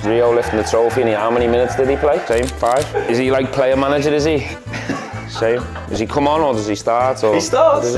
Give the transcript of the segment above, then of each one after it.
Rio lifting the trophy, and how many minutes did he play? Same, 5. Is he like player manager, is he? Same. Does he come on or does he start? Or he starts.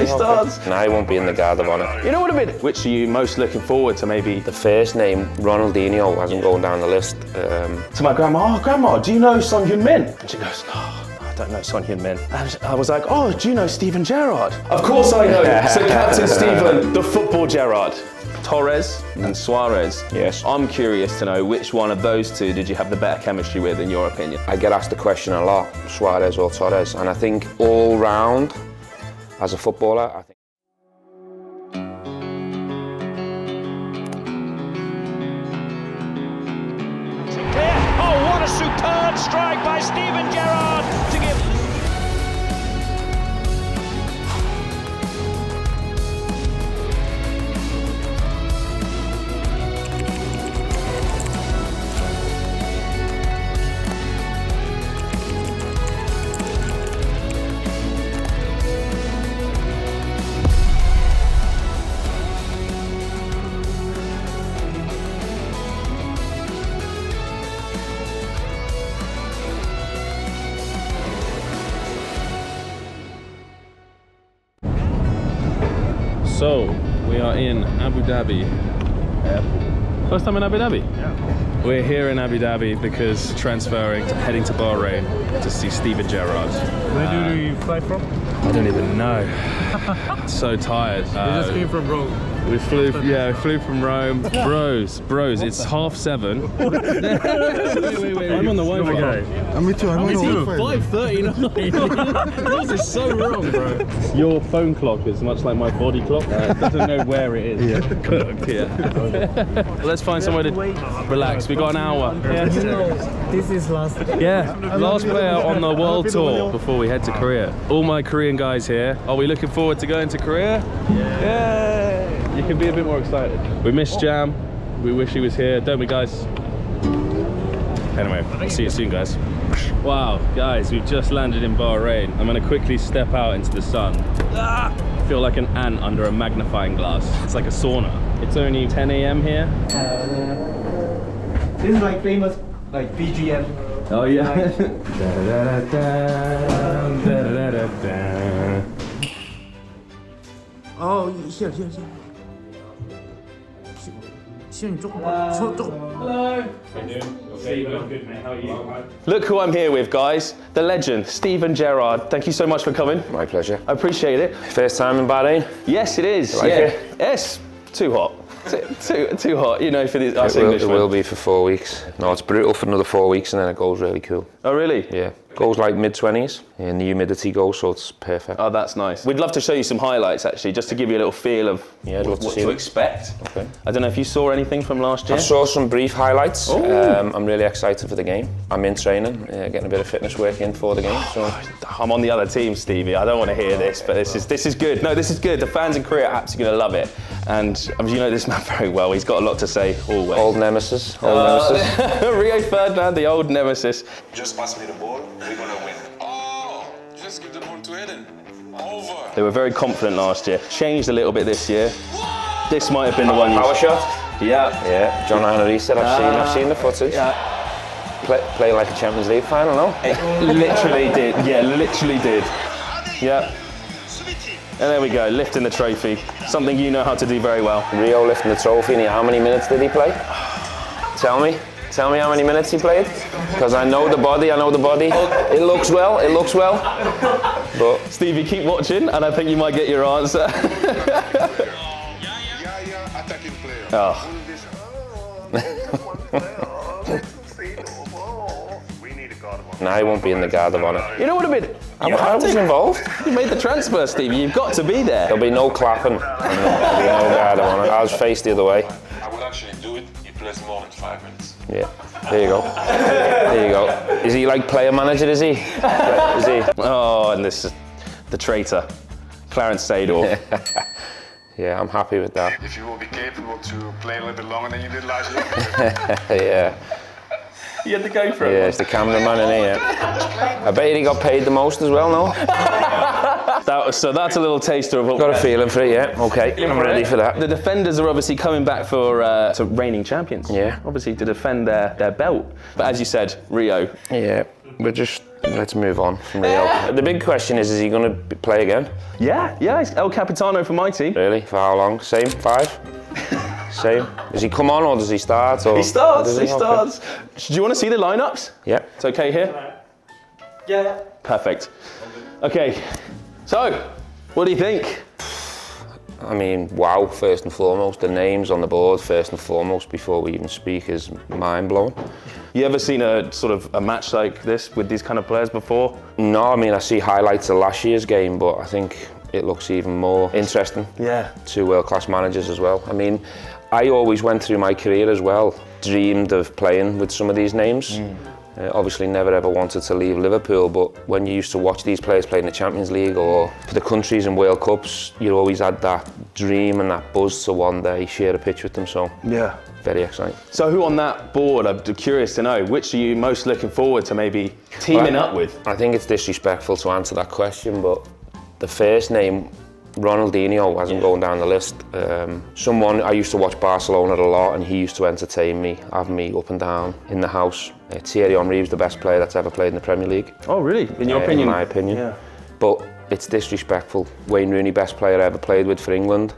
No, he won't be in the Guard of Honour. You know what a bit? Which are you most looking forward to maybe? The first name, Ronaldinho, hasn't gone down the list. To my grandma, Grandma, do you know Son Heung-min? And she goes, I don't know Son Heung-min. And I was like, oh, do you know Steven Gerrard? Of course I know. So Captain Steven, the football Gerrard. Torres and Suarez. Yes. I'm curious to know which one of those two did you have the better chemistry with, in your opinion? I get asked the question a lot, Suarez or Torres, and I think all round, as a footballer, I think. Oh, what a superb strike by Steven Gerrard to give. So, we are in Abu Dhabi Airport. First time in Abu Dhabi? Yeah. We're here in Abu Dhabi because heading to Bahrain to see Steven Gerrard. Where do you fly from? I don't even know. So tired. We just came from Rome. We flew from Rome. Bros, it's 7:30. wait. I'm on the Wi-Fi. Me too. I'm on the Wi-Fi. 5:39. Yours is so wrong, bro. Your phone clock is much like my body clock. It doesn't know where it is. Yeah. Cooked, yeah. Let's find somewhere to relax. We got an hour. This is last. Yeah, last player on the world tour before we head to Korea. All my Korean guys here. Are we looking forward to going to Korea? Yeah. You can be a bit more excited. We miss Jam. We wish he was here, don't we, guys? Anyway, see you soon, guys. Wow, guys, we've just landed in Bahrain. I'm gonna quickly step out into the sun. I feel like an ant under a magnifying glass. It's like a sauna. It's only 10 a.m. here. This is like famous like BGM. Oh yeah. 어, here. 시온이 조금 조금. Look who I'm here with, guys. The legend, Steven Gerrard. Thank you so much for coming. My pleasure. I appreciate it. First time in Bahrain? Yes, it is. You like it? Yes. Too hot. Too hot, you know, for us Englishmen. It will be for 4 weeks. No, it's brutal for another 4 weeks and then it goes really cool. Oh, really? Yeah. Goes like mid-20s and the humidity goes, so it's perfect. Oh, that's nice. We'd love to show you some highlights, actually, just to give you a little feel of I'd love to what see to them. expect. Okay. I don't know if you saw anything from last year. I saw some brief highlights. Oh. I'm really excited for the game. I'm in training, getting a bit of fitness work in for the game. So I'm on the other team, Stevie. I don't want to hear this, but this is good. No, this is good. The fans in Korea are absolutely going to love it. And you know this man very well. He's got a lot to say always. Old nemesis. Nemesis. Rio Ferdinand, the old nemesis. Just pass me the ball, we're gonna win. Oh, just give the ball to Eden. Over. They were very confident last year. Changed a little bit this year. This might have been the one you... Power shot. Yeah. Yeah. John Henry said I've seen the footage. Yeah. Play like a Champions League final, no? It literally did. Yeah, literally did. Yeah. And there we go, lifting the trophy. Something you know how to do very well. Rio lifting the trophy, and how many minutes did he play? Tell me how many minutes he played? Because I know the body. It looks well. But Stevie, keep watching, and I think you might get your answer. Attacking player. Oh. We need a guard of honor. nah, he won't be in the Guard of Honour. You know what a bit? I was involved. You made the transfer, Stevie. You've got to be there. There'll be no clapping. There'll be no Guard of Honour. I'll face the other way. I would actually do it. He plays more than 5 minutes. Yeah. There you go. Is he like player manager? Is he? Is he? Oh, and this is the traitor, Clarence Seedorf. Yeah, I'm happy with that. If you will be capable to play a little bit longer than you did last year. Yeah. You had to go for it. Yeah, it's the cameraman in here. I bet he got paid the most as well, no? So that's a little taster of what Got a feeling for it, yeah. Okay, I'm ready for that. The defenders are obviously coming back for to reigning champions. Yeah. Obviously to defend their belt. But as you said, Rio. Yeah, let's move on from Rio. The big question is he going to play again? Yeah, he's El Capitano for my team. Really? For how long? Same? 5? Same? Does he come on or does he start? Or He starts. does He Okay. starts. Do you want to see the lineups? Yeah. It's okay here? Yeah. Perfect. Okay, so what do you think? I mean, wow, first and foremost. The names on the board, first and foremost, before we even speak, is mind-blowing. You ever seen a sort of a match like this with these kind of players before? No, I mean, I see highlights of last year's game, but I think it looks even more interesting. Yeah. Two world-class managers as well. I mean, I always went through my career as well, dreamed of playing with some of these names. Obviously never ever wanted to leave Liverpool, but when you used to watch these players play in the Champions League or for the countries in World Cups, you always had that dream and that buzz to one day share a pitch with them, so Yeah. very exciting. So who on that board, I'm curious to know, which are you most looking forward to maybe teaming up with? I think it's disrespectful to answer that question, but the first name, Ronaldinho, wasn't going down the list. Someone, I used to watch Barcelona a lot and he used to entertain me, have me up and down in the house. Thierry Henry was the best player that's ever played in the Premier League. Oh really? In your opinion? In my opinion. Yeah. But it's disrespectful. Wayne Rooney, best player I ever played with for England.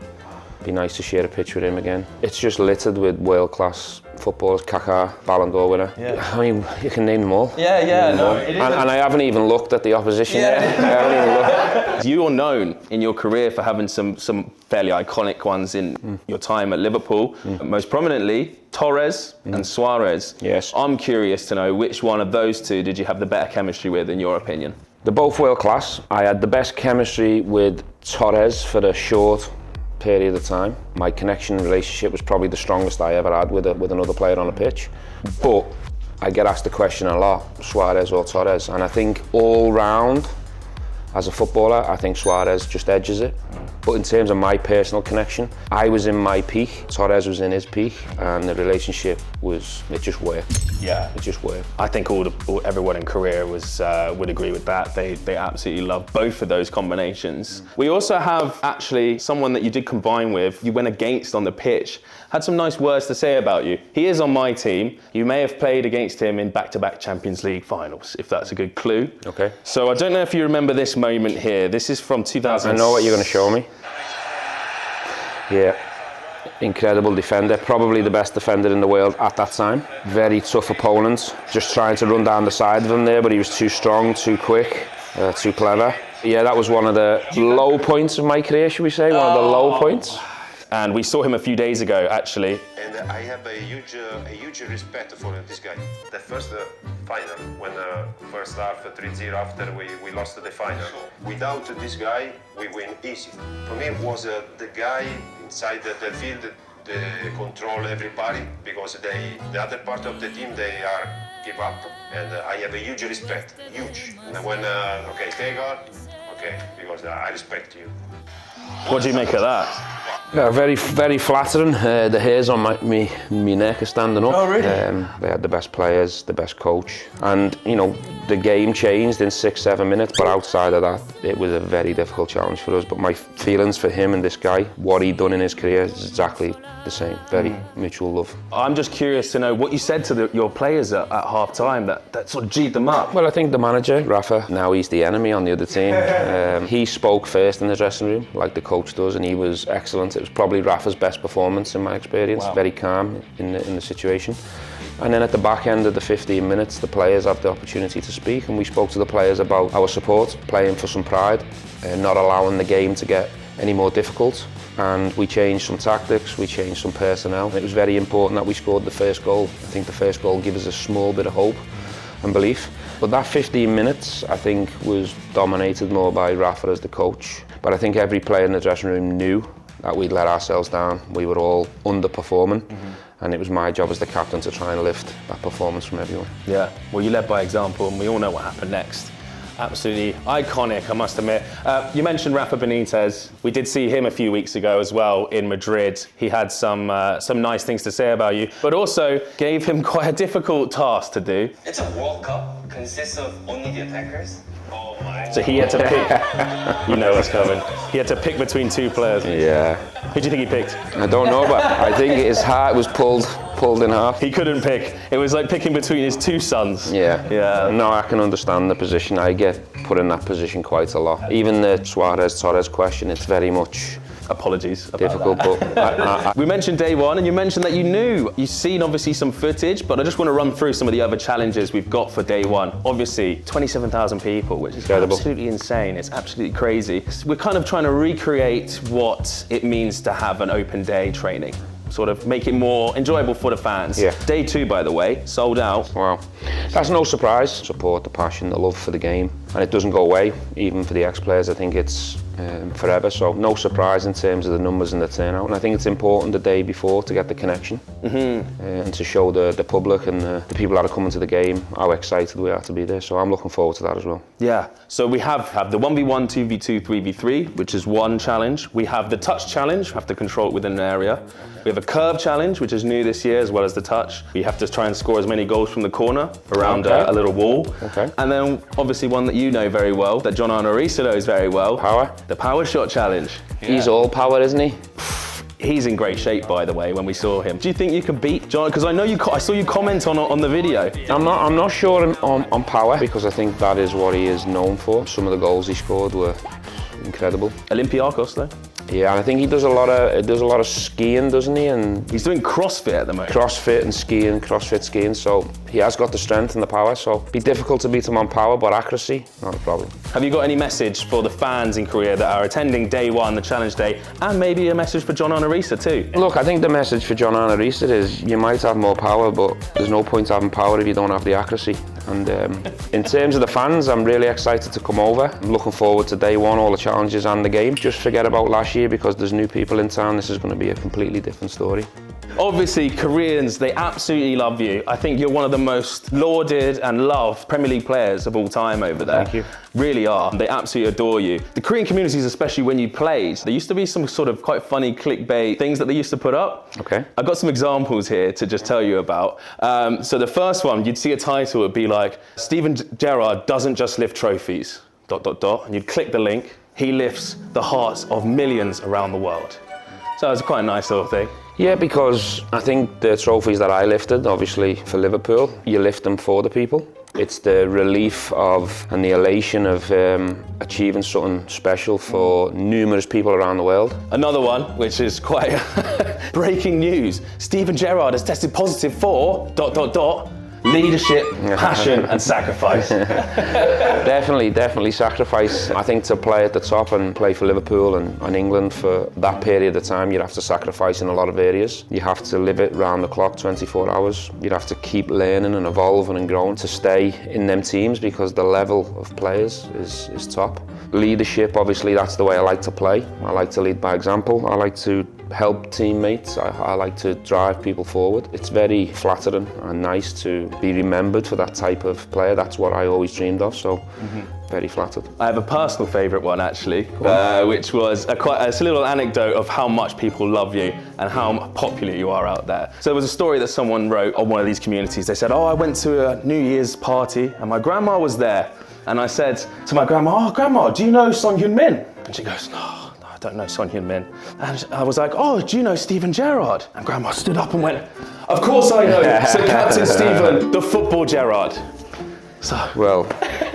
Be nice to share a pitch with him again. It's just littered with world-class footballers. Kaká, Ballon d'Or winner. Yeah. I mean, you can name them all. Yeah, no, it is. And I haven't even looked at the opposition yet. I haven't even looked. You're known in your career for having some fairly iconic ones in your time at Liverpool. Most prominently, Torres and Suarez. Yes. I'm curious to know which one of those two did you have the better chemistry with, in your opinion? They're both world class. I had the best chemistry with Torres for a short period of time. My connection and relationship was probably the strongest I ever had with another player on a pitch. But I get asked the question a lot, Suarez or Torres, and I think all round, as a footballer, I think Suarez just edges it. But in terms of my personal connection, I was in my peak, Torres was in his peak, and the relationship it just worked. Yeah. It just worked. I think everyone in Korea would agree with that. They absolutely love both of those combinations. We also have actually someone that you did combine with, you went against on the pitch, had some nice words to say about you. He is on my team. You may have played against him in back-to-back Champions League finals, if that's a good clue. Okay. So I don't know if you remember this moment here. This is from 2000. I know what you're going to show me. Yeah. Incredible defender, probably the best defender in the world at that time. Very tough opponents, just trying to run down the side of him there, but he was too strong, too quick, too clever. Yeah, that was one of the low points of my career, should we say? One of the low points. And we saw him a few days ago, actually. And I have a huge respect for this guy. The first final, when first half 3-0 after we lost the final. Without this guy, we win easy. For me, it was the guy inside the field, they control everybody, because the other part of the team, they are give up. And I have a huge respect, huge. And when, okay, Tegard, okay, because I respect you. What do you make of that? Yeah, very, very flattering. The hairs on my neck are standing up. Oh, really? They had the best players, the best coach. And, you know, the game changed in 6-7 minutes, but outside of that, it was a very difficult challenge for us. But my feelings for him and this guy, what he'd done in his career, is exactly the same. Very mutual love. I'm just curious to know what you said to your players at half-time that sort of G'd them up. Well, I think the manager, Rafa, now he's the enemy on the other team. He spoke first in the dressing room, like the coach does, and he was excellent. It was probably Rafa's best performance in my experience. Wow. Very calm in the situation. And then at the back end of the 15 minutes, the players have the opportunity to speak, and we spoke to the players about our support, playing for some pride, and not allowing the game to get any more difficult. And we changed some tactics, we changed some personnel. It was very important that we scored the first goal. I think the first goal gave us a small bit of hope and belief. But that 15 minutes, I think, was dominated more by Rafa as the coach. But I think every player in the dressing room knew that we'd let ourselves down. We were all underperforming, and it was my job as the captain to try and lift that performance from everyone. Yeah, well, you led by example, and we all know what happened next. Absolutely iconic, I must admit. You mentioned Rafa Benitez. We did see him a few weeks ago as well in Madrid. He had some nice things to say about you, but also gave him quite a difficult task to do. It's a World Cup, consists of only the attackers. Oh my. So he had to pick. You know what's coming. He had to pick between two players. Yeah. Who do you think he picked? I don't know, but I think his heart was pulled in half. He couldn't pick. It was like picking between his two sons. Yeah. Yeah. No, I can understand the position. I get put in that position quite a lot. Even the Suarez-Torres question, it's very much Apologies about difficult, but We mentioned day one, and you mentioned that you've seen obviously some footage, but I just want to run through some of the other challenges we've got for day one. Obviously, 27,000 people, which is Incredible. absolutely insane. It's absolutely crazy. We're kind of trying to recreate what it means to have an open day training. Sort of make it more enjoyable for the fans. Yeah. Day two, by the way, sold out. wow. That's no surprise. Support, the passion, the love for the game, and it doesn't go away, even for the ex-players. I think it's forever, so no surprise in terms of the numbers and the turnout. And I think it's important the day before to get the connection and to show the public and the people that are coming to the game how excited we are to be there. So I'm looking forward to that as well. Yeah, so we have the 1v1, 2v2, 3v3, which is one challenge. We have the touch challenge, we have to control it within an area. We have a curve challenge, which is new this year, as well as the touch. We have to try and score as many goals from the corner around a little wall. Okay. And then obviously one that you know very well, that John Arnorisa knows very well. Power. The power shot challenge. He's all power, isn't he? He's in great shape, by the way, when we saw him. Do you think you can beat John? Because I know I saw you comment on the video. I'm not sure on power, because I think that is what he is known for. Some of the goals he scored were incredible. Olympiacos, though. Yeah, and I think he does a lot of skiing, doesn't he? And He's doing CrossFit at the moment. CrossFit and skiing, CrossFit skiing. So he has got the strength and the power. So it'd be difficult to beat him on power, but accuracy, not a problem. Have you got any message for the fans in Korea that are attending day one, the challenge day, and maybe a message for John Arnorisa too? Look, I think the message for John Arnorisa is you might have more power, but there's no point having power if you don't have the accuracy. And in terms of the fans, I'm really excited to come over. I'm looking forward to day one, all the challenges and the game. Just forget about last year, because there's new people in town. This is going to be a completely different story. Obviously, Koreans, they absolutely love you. I think you're one of the most lauded and loved Premier League players of all time over there. Thank you. Really are. They absolutely adore you. The Korean communities, especially when you played, there used to be some sort of quite funny clickbait things that they used to put up. Okay. I've got some examples here to just tell you about. So the first one, you'd see a title, it'd be like, Steven Gerrard doesn't just lift trophies, ... And you'd click the link. He lifts the hearts of millions around the world. So it was quite a nice little thing. Yeah, because I think the trophies that I lifted, obviously for Liverpool, you lift them for the people. It's the relief of and the elation of achieving something special for numerous people around the world. Another one, which is quite breaking news. Steven Gerrard has tested positive for ... leadership, passion and sacrifice. Definitely sacrifice. I think to play at the top and play for Liverpool and England for that period of time, you'd have to sacrifice in a lot of areas. You have to live it round the clock, 24 hours. You'd have to keep learning and evolving and growing to stay in them teams, because the level of players is top. Leadership, obviously, that's the way I like to play. I like to lead by example. I like to help teammates. I like to drive people forward. It's very flattering and nice to be remembered for that type of player. That's what I always dreamed of, so very flattered. I have a personal favourite one actually, which was a little anecdote of how much people love you and how popular you are out there. So there was a story that someone wrote on one of these communities. They said, I went to a New Year's party and my grandma was there. And I said to my grandma, Grandma, do you know Son Heung-min? And she goes, no, I don't know Son Heung-min. And I was like, do you know Steven Gerrard? And Grandma stood up and went, of course I know, Sir Captain Steven, the football Gerrard. So. Well,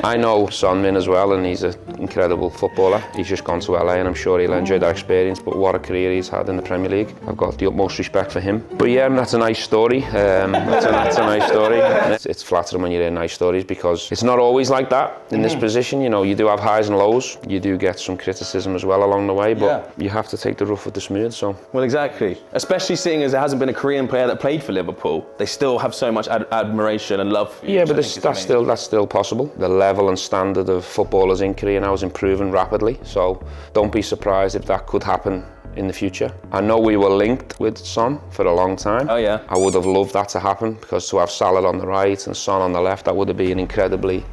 I know Son Min as well, and he's an incredible footballer. He's just gone to LA, and I'm sure he'll enjoy that experience, but what a career he's had in the Premier League. I've got the utmost respect for him. But yeah, that's a nice story. That's a nice story. It's flattering when you hear nice stories, because it's not always like that in this position. You know, you do have highs and lows. You do get some criticism as well along the way, but you have to take the rough with the smooth, so. Well, exactly. Especially seeing as there hasn't been a Korean player that played for Liverpool. They still have so much admiration and love for you. Yeah, but that's still possible. The level and standard of footballers in Korea now is improving rapidly, so don't be surprised if that could happen in the future. I know we were linked with Son for a long time. Oh yeah. I would have loved that to happen, because to have Salah on the right and Son on the left, that would have been incredibly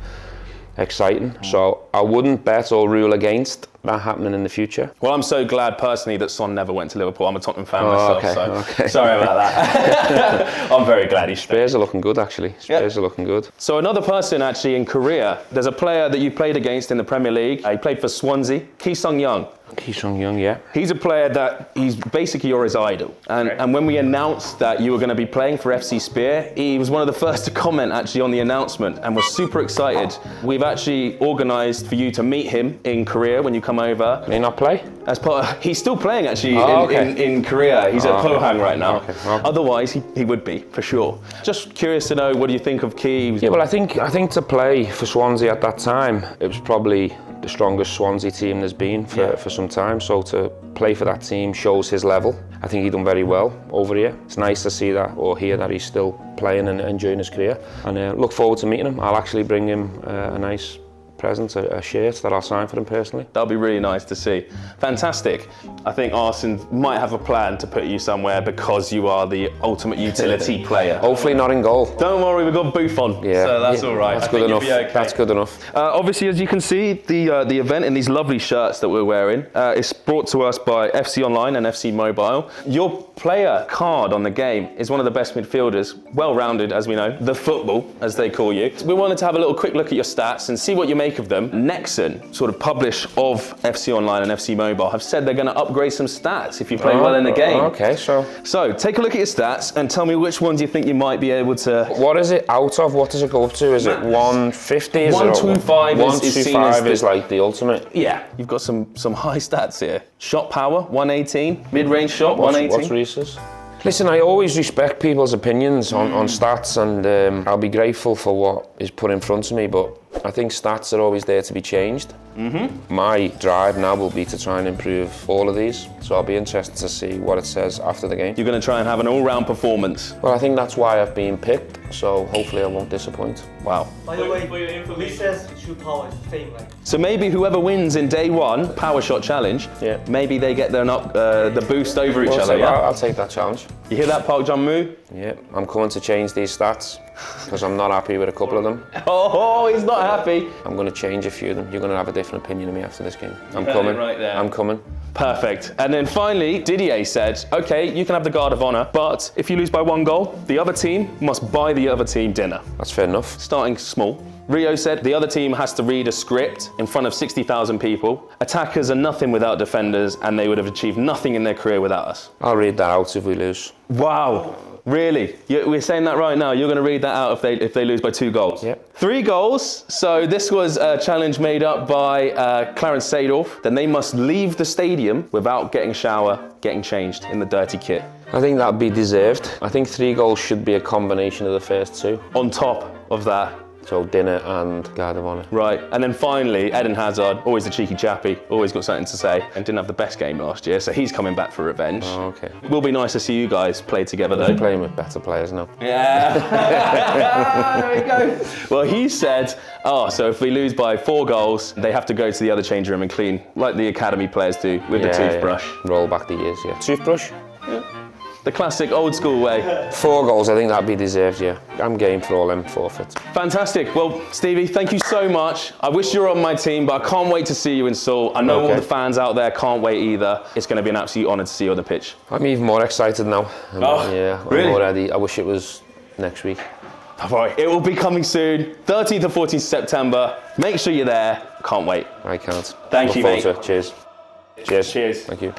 exciting. So I wouldn't bet or rule against that happening in the future. Well, I'm so glad personally that Son never went to Liverpool. I'm a Tottenham fan Oh, myself, okay. Sorry about that. I'm very glad he's Spurs are looking good, actually. Spurs are looking good. So another person actually in Korea, there's a player that you played against in the Premier League. He played for Swansea, Ki Sung-young. Ki Sung-young, yeah. He's a player that he's basically you're his idol. And when we announced that you were going to be playing for FC Spear, he was one of the first to comment actually on the announcement and was super excited. We've actually organised for you to meet him in Korea when you come over. Can he not play? As part he's still playing actually okay. in Korea. He's at Pohang right now. Okay. Otherwise, he would be, for sure. Just curious to know, what do you think of Ki? Yeah, well, I think to play for Swansea at that time, it was probably the strongest Swansea team there's been for some time. So to play for that team shows his level. I think he done very well over here. It's nice to see that or hear that he's still playing and enjoying his career. And look forward to meeting him. I'll actually bring him a nice present, a shirt that I'll sign for him personally. That'll be really nice to see. Fantastic. I think Arsene might have a plan to put you somewhere because you are the ultimate utility player. Hopefully not in goal. Don't worry, we've got Buffon, Yeah, so that's all right. That's I good think you'll enough. be okay. That's good enough. Obviously, as you can see, the event in these lovely shirts that we're wearing is brought to us by FC Online and FC Mobile. Your player card on the game is one of the best midfielders, well-rounded, as we know, the football, as they call you. We wanted to have a little quick look at your stats and see what you make of them. Nexon, sort of publish of FC Online and FC Mobile, have said they're going to upgrade some stats if you play well in the game. Okay, so take a look at your stats and tell me which ones you think you might be able to... what is it out of? What does it go up to? Is it 150? 125 is seen as 125 is like the ultimate. Yeah, you've got some high stats here. Shot power, 118. Mid-range shot, 118. What's Reese's? Listen, I always respect people's opinions on stats, and I'll be grateful for what is put in front of me, but I think stats are always there to be changed. My drive now will be to try and improve all of these, so I'll be interested to see what it says after the game. You're going to try and have an all-round performance. Well, I think that's why I've been picked, so hopefully I won't disappoint. Wow. By the way, Lee says shoot power is the same, like. So maybe whoever wins in day one, Power Shot Challenge, maybe they get the boost over each other, yeah? I'll take that challenge. You hear that, Park Jong-moo? Yeah, I'm coming to change these stats because I'm not happy with a couple of them. Oh, he's not happy. I'm going to change a few of them. You're going to have a different opinion of me after this game. I'm heard it coming. right there. I'm coming. Perfect. And then finally, Didier said, okay, you can have the guard of honour, but if you lose by 1 goal, the other team must buy the other team dinner. That's fair enough. Starting small. Rio said the other team has to read a script in front of 60,000 people. Attackers are nothing without defenders, and they would have achieved nothing in their career without us. I'll read that out if we lose. Wow. Really? We're saying that right now. You're going to read that out if they lose by 2 goals. Yep. 3 goals. So this was a challenge made up by Clarence Seedorf. Then they must leave the stadium without getting a shower, getting changed in the dirty kit. I think that'd be deserved. I think 3 goals should be a combination of the first 2. On top of that. So dinner and guard of honour. Right, and then finally, Eden Hazard, always a cheeky chappy, always got something to say, and didn't have the best game last year, so he's coming back for revenge. Oh, okay. Will be nice to see you guys play together though. We're playing with better players now. Yeah. There we go. Well, he said, so if we lose by 4 goals, they have to go to the other change room and clean, like the academy players do with the toothbrush. Yeah. Roll back the years, yeah. Toothbrush? Yeah. The classic old school way. 4 goals, I think that'd be deserved, yeah. I'm game for all them forfeits. Fantastic. Well, Stevie, thank you so much. I wish you were on my team, but I can't wait to see you in Seoul. I know all the fans out there can't wait either. It's going to be an absolute honour to see you on the pitch. I'm even more excited now. Yeah, really? I'm already. I wish it was next week. Right, it will be coming soon, 13th or 14th September. Make sure you're there. Can't wait. I can't. Thank you, mate. Cheers. Cheers. Cheers. Thank you.